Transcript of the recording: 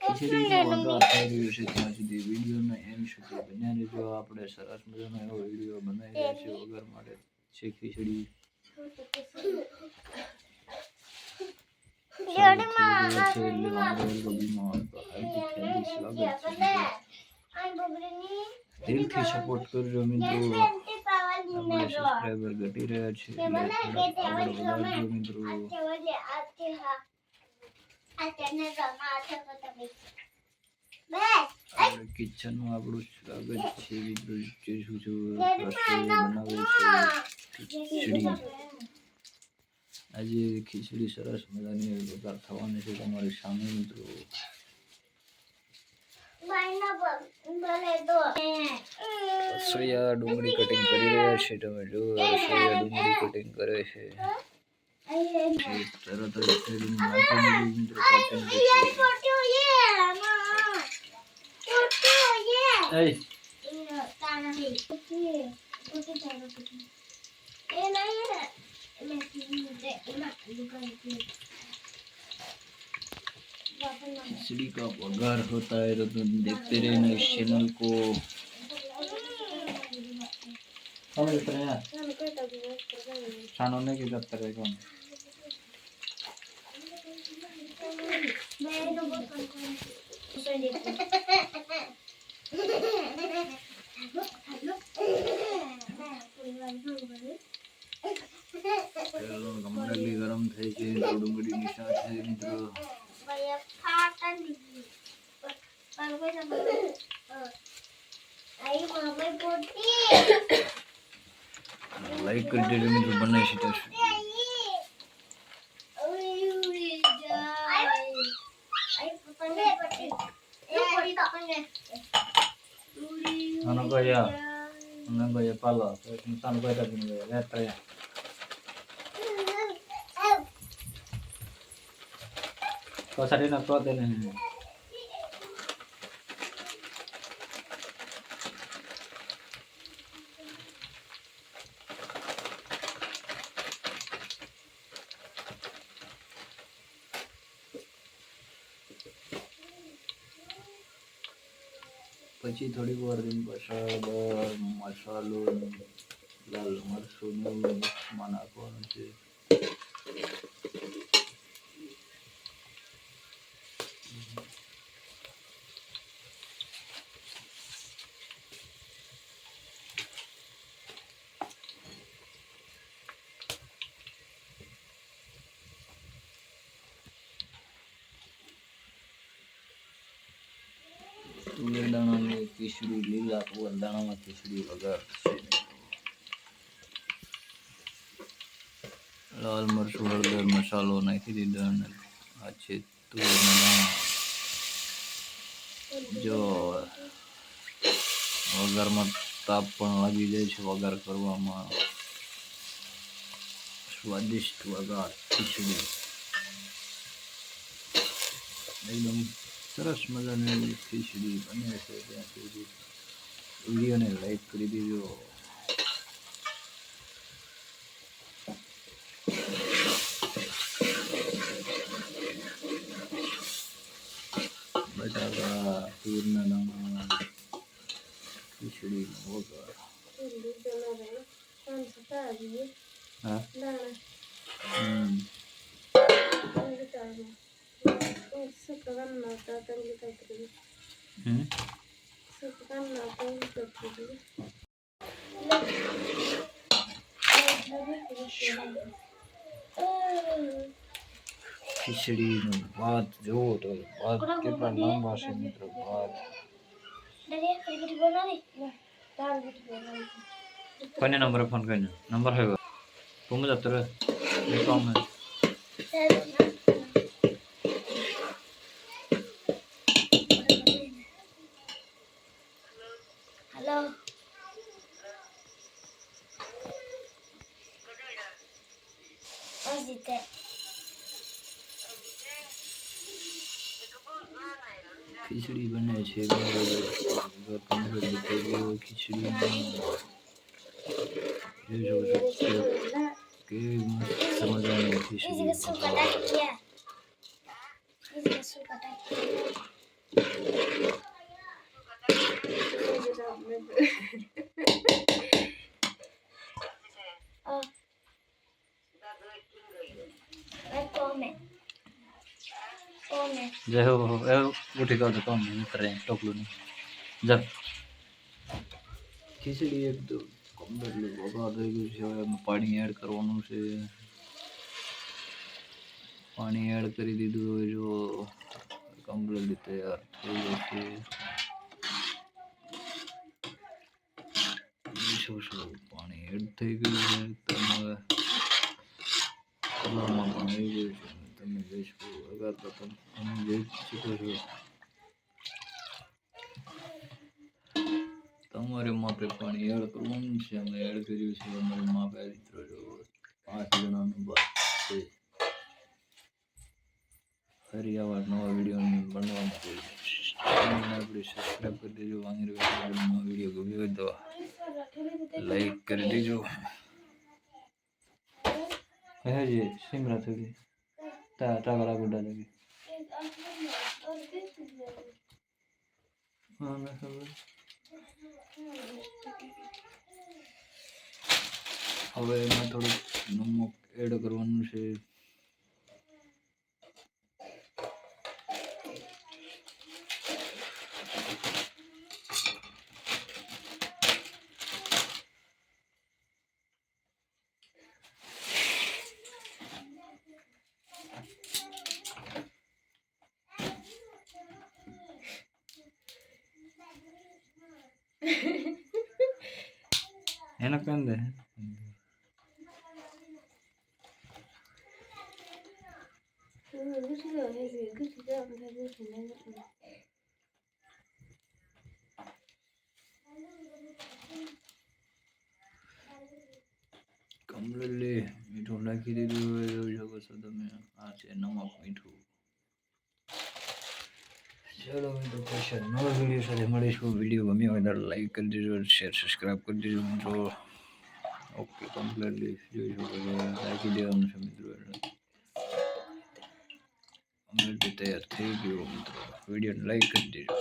ખીચડીનો વઘાર થઈ રહ્યો છે ત્યાં સુધી વિડીયોનો એન્ડ સુધી બન્યા રહેજો. આપણે સરસ મજાનો એવો વિડીયો બનાવી રહ્યા છીએ. વઘાર માટે છે ખીચડી. દિલથી સપોર્ટ કરજો મિત્રો. આપણે સબસ્ક્રાઇબર ઘટી રહ્યા છે આગળ વધારજો મિત્રો. કિચનમાં આપણું સ્વાગત છે મિત્રો. જોઈશું રસોઈ બનાવે છે ખીચડી. આજે ખીચડી સરસ મજાની વઘાર થવાની છે તમારી સામે મિત્રો. રસોઈયા ડુંગળી કટિંગ કરી રહ્યા છે. તમે જો રસોઈયા ડુંગળી કટિંગ કરે છે. તરત જ તેલ નાખી દીધું મિત્રો. खिचड़ी का वघार होता है तो देखते रहना इस चैनल को. ने की करता रहेगा ગમડલી ગરમ થઈ છે. ડુંગળી નિશાળ છે મિત્રો. લાઈક કરી દેજો મિત્રો. બનાવી છે ano kaya pala saan kaya tadi kaya letra ya kau sadar nak kuat ini પછી થોડીક વાર મસાલો લાલ મરચું મિક્સમાં નાખવાનું છે. તુવેર દાણાની ખીચડી. લીલા તુવેર દાણામાં ખીચડી વઘાર છે. લાલ મરચું હળદર મસાલો નાખી દીધો અને આ છે તુવેરના દાણા. જો વઘારમાં તાપ પણ લાગી જાય છે. વઘાર કરવામાં સ્વાદિષ્ટ વઘાર ખીચડી એકદમ સરસ મજાની ખીચડી બને છે. ત્યાં સુધી વિડીયોને લાઈક કરી દેજો. બટાકા તુવેરના દાણા ખીચડી વઘાર. ખીચડીનો ભાત જોવો તો ભાત કેટલા લાંબા છે મિત્રો. ભાત કોને નંબર ફોન કરીને નંબર હોય તું મજા તર કામ हेलो जीते ખીચડી બને છે. ખીચડી કેવી મસ્ત મજાની ખીચડી જય હો ઉઠી ગયો તો કોમ કરે ટોપલું નહીં જા ખીચડી એકદમ કમ્પ્લીટલી વઘાર થઈ ગયું છે હવે એમાં પાણી એડ કરવાનું છે પાણી એડ કરી દીધું હવે જો કમ્પ્લીટલી તૈયાર થઈ ગયું છે પાણી એડ થઈ ગયું છે તમે હવે કલરમાં પણ આવી ગયું છે તમે જોઈ શકો વઘાર તો તમે જોઈ શકો છો તમારે માપે પાણી એડ કરવાનું છે અમે એડ કર્યું છે અમારે માપે મિત્રો જો 5 જણાનું બસ છે ફરી આવા નવા વિડીયો બનાવવા માટે આપણે સબસ્ક્રાઈબ કરી દેજો વાંગી નવા વિડીયો ગમ્યો હોય તો લાઈક કરી દેજો હે જે સિમરા થકી ટાકરા ગુડા થકી હા મેં ખબર હવે એમાં થોડુંક નમક એડ કરવાનું છે એના કંદે કમ્પ્લીટલી મીઠું નાખી દીધું હોય જોઈ શકો છો તમે આ છે નમક મીઠું ચલો મિત્રો પછી નવા વિડીયો સાથે મળીશું વિડીયો ગમ્યો હોય તો લાઈક કરી દેજો શેર સબસ્ક્રાઈબ કરી દેજો મિત્રો ઓકે કમ્પ્લીટલી જોઈ શકો છો રાખી દેવાનું છે મિત્રો કમ્પ્લીટલી તૈયાર થઈ ગયો મિત્રો વિડીયોને લાઈક કરી દેજો